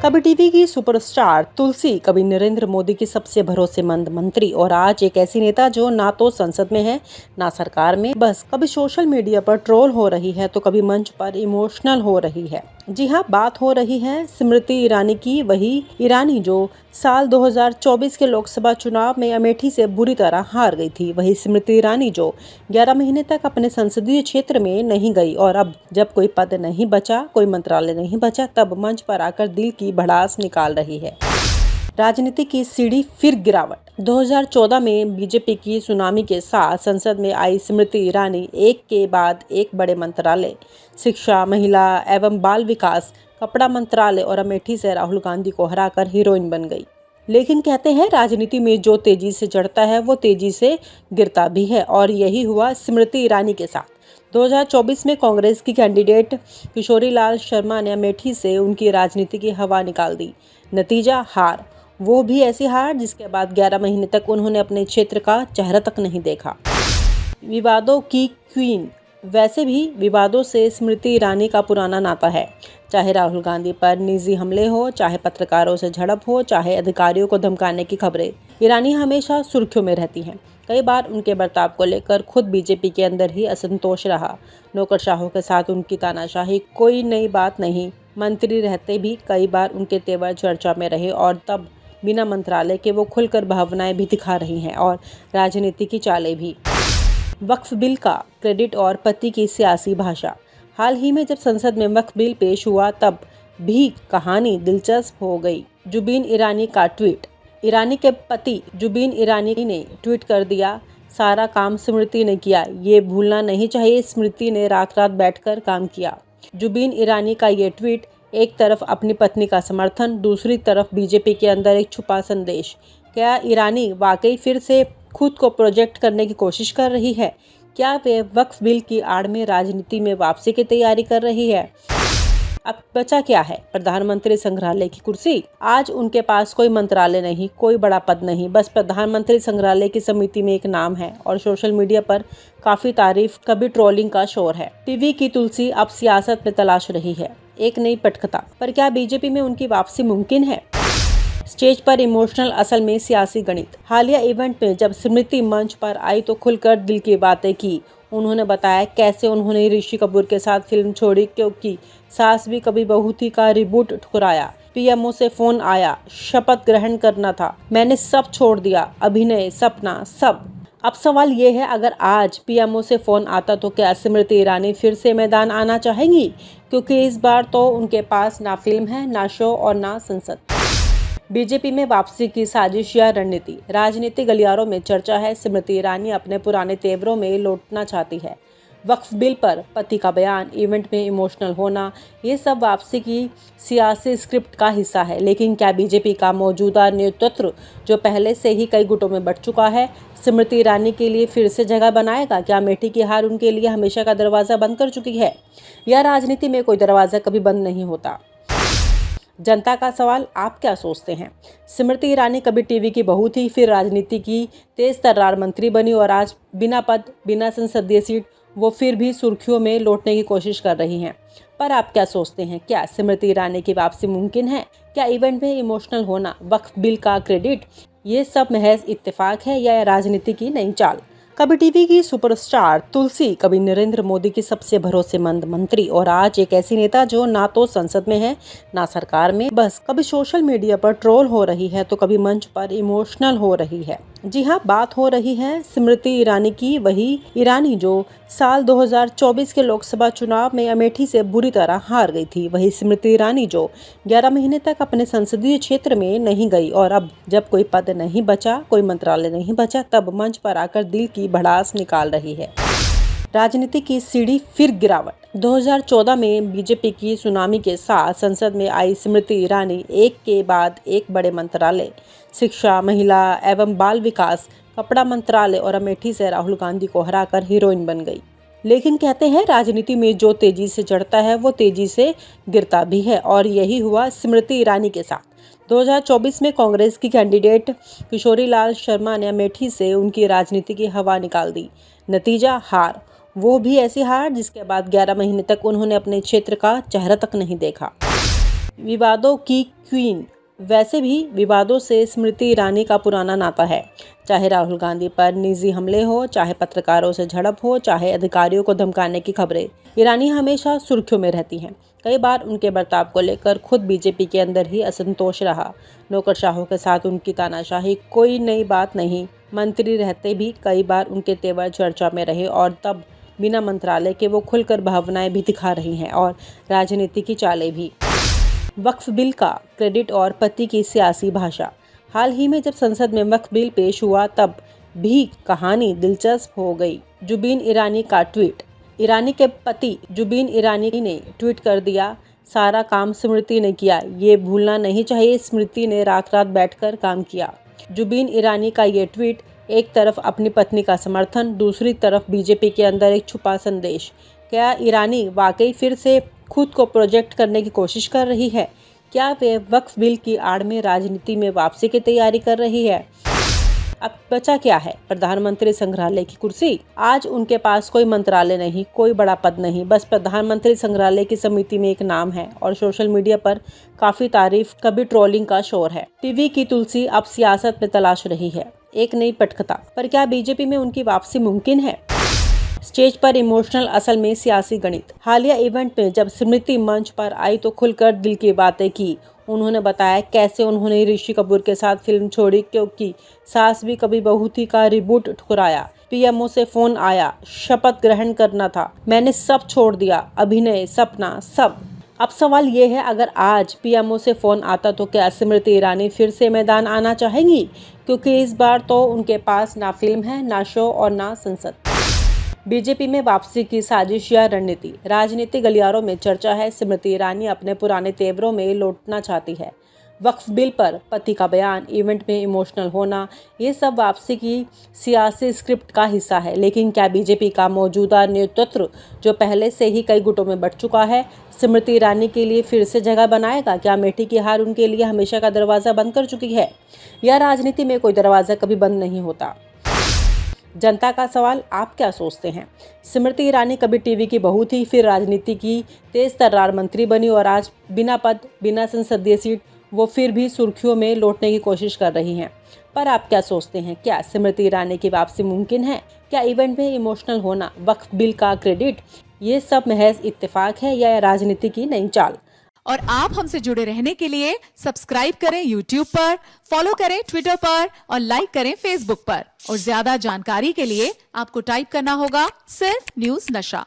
कभी टीवी की सुपरस्टार तुलसी, कभी नरेंद्र मोदी की सबसे भरोसेमंद मंत्री और आज एक ऐसी नेता जो ना तो संसद में है ना सरकार में, बस कभी सोशल मीडिया पर ट्रोल हो रही है तो कभी मंच पर इमोशनल हो रही है। जी हाँ, बात हो रही है स्मृति ईरानी की, वही ईरानी जो साल 2024 के लोकसभा चुनाव में अमेठी से बुरी तरह हार गई थी। वही स्मृति ईरानी जो 11 महीने तक अपने संसदीय क्षेत्र में नहीं गई और अब जब कोई पद नहीं बचा, कोई मंत्रालय नहीं बचा, तब मंच पर आकर दिल की भड़ास निकाल रही है। राजनीति की सीढ़ी फिर गिरावट। 2014 में बीजेपी की सुनामी के साथ संसद में आई स्मृति ईरानी एक के बाद एक बड़े मंत्रालय, शिक्षा, महिला एवं बाल विकास, कपड़ा मंत्रालय और अमेठी से राहुल गांधी को हराकर हीरोइन बन गई। लेकिन कहते हैं राजनीति में जो तेजी से चढ़ता है वो तेजी से गिरता भी है, और यही हुआ स्मृति ईरानी के साथ। 2024 में कांग्रेस की कैंडिडेट किशोरी लाल शर्मा ने अमेठी से उनकी राजनीति की हवा निकाल दी। नतीजा हार, वो भी ऐसी हार जिसके बाद 11 महीने तक उन्होंने अपने क्षेत्र का चेहरा तक नहीं देखा। विवादों की क्वीन। वैसे भी विवादों से स्मृति ईरानी का पुराना नाता है। चाहे राहुल गांधी पर निजी हमले हो, चाहे पत्रकारों से झड़प हो, चाहे अधिकारियों को धमकाने की खबरें, ईरानी हमेशा सुर्खियों में रहती हैं। कई बार उनके बर्ताव को लेकर खुद बीजेपी के अंदर ही असंतोष रहा। नौकरशाहों के साथ उनकी तानाशाही कोई नई बात नहीं। मंत्री रहते भी कई बार उनके तेवर चर्चा में रहे और तब बिना मंत्रालय के वो खुलकर भावनाएं भी दिखा रही हैं और राजनीति की चालें भी। वक्फ बिल का क्रेडिट और पति की सियासी भाषा। हाल ही में जब संसद में वक्फ बिल पेश हुआ तब भी कहानी दिलचस्प हो गई। जुबीन ईरानी का ट्वीट। ईरानी के पति जुबीन ईरानी ने ट्वीट कर दिया, सारा काम स्मृति ने किया, ये भूलना नहीं चाहिए, स्मृति ने रात रात बैठकर काम किया। जुबीन ईरानी का ये ट्वीट, एक तरफ अपनी पत्नी का समर्थन, दूसरी तरफ बीजेपी के अंदर एक छुपा संदेश। क्या ईरानी वाकई फिर से खुद को प्रोजेक्ट करने की कोशिश कर रही है? क्या वे वक्फ बिल की आड़ में राजनीति में वापसी की तैयारी कर रही है? अब बचा क्या है? प्रधानमंत्री संग्रहालय की कुर्सी। आज उनके पास कोई मंत्रालय नहीं, कोई बड़ा पद नहीं, बस प्रधानमंत्री संग्रहालय की समिति में एक नाम है और सोशल मीडिया पर काफी तारीफ, कभी ट्रोलिंग का शोर है। टीवी की तुलसी अब सियासत में तलाश रही है एक नई पटकथा। पर क्या बीजेपी में उनकी वापसी मुमकिन है? स्टेज पर इमोशनल, असल में सियासी गणित। हालिया इवेंट में जब स्मृति मंच पर आई तो खुलकर दिल की बातें की। उन्होंने बताया कैसे उन्होंने ऋषि कपूर के साथ फिल्म छोड़ी क्योंकि सास भी कभी बहू थी का रिबूट ठुकराया। पीएमओ से फोन आया, शपथ ग्रहण करना था, मैंने सब छोड़ दिया, अभिनय, सपना, सब। अब सवाल ये है, अगर आज पीएमओ से फोन आता तो क्या स्मृति ईरानी फिर से मैदान आना चाहेंगी? क्योंकि इस बार तो उनके पास ना फिल्म है, ना शो और ना संसद। बीजेपी में वापसी की साजिश या रणनीति। राजनीतिक गलियारों में चर्चा है स्मृति ईरानी अपने पुराने तेवरों में लौटना चाहती है। वक्फ बिल पर पति का बयान, इवेंट में इमोशनल होना, ये सब वापसी की सियासी स्क्रिप्ट का हिस्सा है। लेकिन क्या बीजेपी का मौजूदा नेतृत्व, जो पहले से ही कई गुटों में बंट चुका है, स्मृति ईरानी के लिए फिर से जगह बनाएगा? क्या अमेठी की हार उनके लिए हमेशा का दरवाज़ा बंद कर चुकी है, या राजनीति में कोई दरवाज़ा कभी बंद नहीं होता? जनता का सवाल, आप क्या सोचते हैं? स्मृति ईरानी कभी टीवी की बहू थी, फिर राजनीति की तेज तर्रार मंत्री बनी और आज बिना पद, बिना संसदीय सीट वो फिर भी सुर्खियों में लौटने की कोशिश कर रही हैं। पर आप क्या सोचते हैं? क्या स्मृति ईरानी की वापसी मुमकिन है? क्या इवेंट में इमोशनल होना, वक्फ बिल का क्रेडिट, ये सब महज इत्तेफाक है या राजनीति की नई चाल? कभी टीवी की सुपरस्टार तुलसी, कभी नरेंद्र मोदी की सबसे भरोसेमंद मंत्री और आज एक ऐसी नेता जो ना तो संसद में है ना सरकार में, बस कभी सोशल मीडिया पर ट्रोल हो रही है तो कभी मंच पर इमोशनल हो रही है। जी हाँ, बात हो रही है स्मृति ईरानी की, वही ईरानी जो साल 2024 के लोकसभा चुनाव में अमेठी से बुरी तरह हार गई थी। वही स्मृति ईरानी जो 11 महीने तक अपने संसदीय क्षेत्र में नहीं गई और अब जब कोई पद नहीं बचा, कोई मंत्रालय नहीं बचा, तब मंच पर आकर दिल की भड़ास निकाल रही है। राजनीति की सीढ़ी फिर गिरावट। 2014 में बीजेपी की सुनामी के साथ संसद में आई स्मृति ईरानी एक के बाद एक बड़े मंत्रालय, शिक्षा, महिला एवं बाल विकास, कपड़ा मंत्रालय और अमेठी से राहुल गांधी को हराकर हीरोइन बन गई। लेकिन कहते हैं राजनीति में जो तेजी से चढ़ता है वो तेजी से गिरता भी है, और यही हुआ स्मृति ईरानी के साथ। 2024 में कांग्रेस की कैंडिडेट किशोरी लाल शर्मा ने अमेठी से उनकी राजनीति की हवा निकाल दी। नतीजा हार, वो भी ऐसी हार जिसके बाद 11 महीने तक उन्होंने अपने क्षेत्र का चेहरा तक नहीं देखा। विवादों की क्वीन। वैसे भी विवादों से स्मृति ईरानी का पुराना नाता है। चाहे राहुल गांधी पर निजी हमले हो, चाहे पत्रकारों से झड़प हो, चाहे अधिकारियों को धमकाने की खबरें, ईरानी हमेशा सुर्खियों में रहती हैं। कई बार उनके बर्ताव को लेकर खुद बीजेपी के अंदर ही असंतोष रहा। नौकरशाहों के साथ उनकी तानाशाही कोई नई बात नहीं। मंत्री रहते भी कई बार उनके तेवर चर्चा में रहे और तब बिना मंत्रालय के वो खुलकर भावनाएं भी दिखा रही हैं और राजनीति की चालें भी। वक्फ बिल का क्रेडिट और पति की सियासी भाषा। हाल ही में जब संसद में वक्फ बिल पेश हुआ तब भी कहानी दिलचस्प हो गई। जुबीन ईरानी का ट्वीट। ईरानी के पति जुबीन ईरानी ने ट्वीट कर दिया, सारा काम स्मृति ने किया, ये भूलना नहीं चाहिए, स्मृति ने रात रात बैठकर काम किया। जुबीन ईरानी का ये ट्वीट एक तरफ अपनी पत्नी का समर्थन, दूसरी तरफ बीजेपी के अंदर एक छुपा संदेश। क्या ईरानी वाकई फिर से खुद को प्रोजेक्ट करने की कोशिश कर रही है? क्या वे वक्फ बिल की आड़ में राजनीति में वापसी की तैयारी कर रही है? अब बचा क्या है? प्रधानमंत्री संग्रहालय की कुर्सी। आज उनके पास कोई मंत्रालय नहीं, कोई बड़ा पद नहीं, बस प्रधानमंत्री संग्रहालय की समिति में एक नाम है और सोशल मीडिया पर काफी तारीफ, कभी ट्रोलिंग का शोर है। टीवी की तुलसी अब सियासत में तलाश रही है एक नई पटकथा। पर क्या बीजेपी में उनकी वापसी मुमकिन है? स्टेज पर इमोशनल, असल में सियासी गणित। हालिया इवेंट में जब स्मृति मंच पर आई तो खुलकर दिल की बातें की। उन्होंने बताया कैसे उन्होंने ऋषि कपूर के साथ फिल्म छोड़ी क्योंकि सास भी कभी बहू थी का रिबूट ठुकराया। पीएमओ से फोन आया, शपथ ग्रहण करना था, मैंने सब छोड़ दिया, अभिनय, सपना, सब। अब सवाल ये है, अगर आज पीएमओ से फोन आता तो क्या स्मृति ईरानी फिर से मैदान आना चाहेंगी? क्योंकि इस बार तो उनके पास ना फिल्म है, ना शो और ना संसद। बीजेपी में वापसी की साजिश या रणनीति। राजनीतिक गलियारों में चर्चा है स्मृति ईरानी अपने पुराने तेवरों में लौटना चाहती है। वक्फ बिल पर पति का बयान, इवेंट में इमोशनल होना, ये सब वापसी की सियासी स्क्रिप्ट का हिस्सा है। लेकिन क्या बीजेपी का मौजूदा नेतृत्व, जो पहले से ही कई गुटों में बंट चुका है, स्मृति ईरानी के लिए फिर से जगह बनाएगा? क्या अमेठी की हार उनके लिए हमेशा का दरवाज़ा बंद कर चुकी है, या राजनीति में कोई दरवाज़ा कभी बंद नहीं होता? जनता का सवाल, आप क्या सोचते हैं? स्मृति ईरानी कभी टीवी की बहू थी, फिर राजनीति की तेज तर्रार मंत्री बनी और आज बिना पद, बिना संसदीय सीट वो फिर भी सुर्खियों में लौटने की कोशिश कर रही हैं। पर आप क्या सोचते हैं? क्या स्मृति ईरानी की वापसी मुमकिन है? क्या इवेंट में इमोशनल होना, वक्फ बिल का क्रेडिट, ये सब महज इत्तेफाक है या राजनीति की नई चाल? और आप हमसे जुड़े रहने के लिए सब्सक्राइब करें YouTube पर, फॉलो करें Twitter पर और लाइक करें Facebook पर। और ज्यादा जानकारी के लिए आपको टाइप करना होगा सिर्फ न्यूज़ नशा।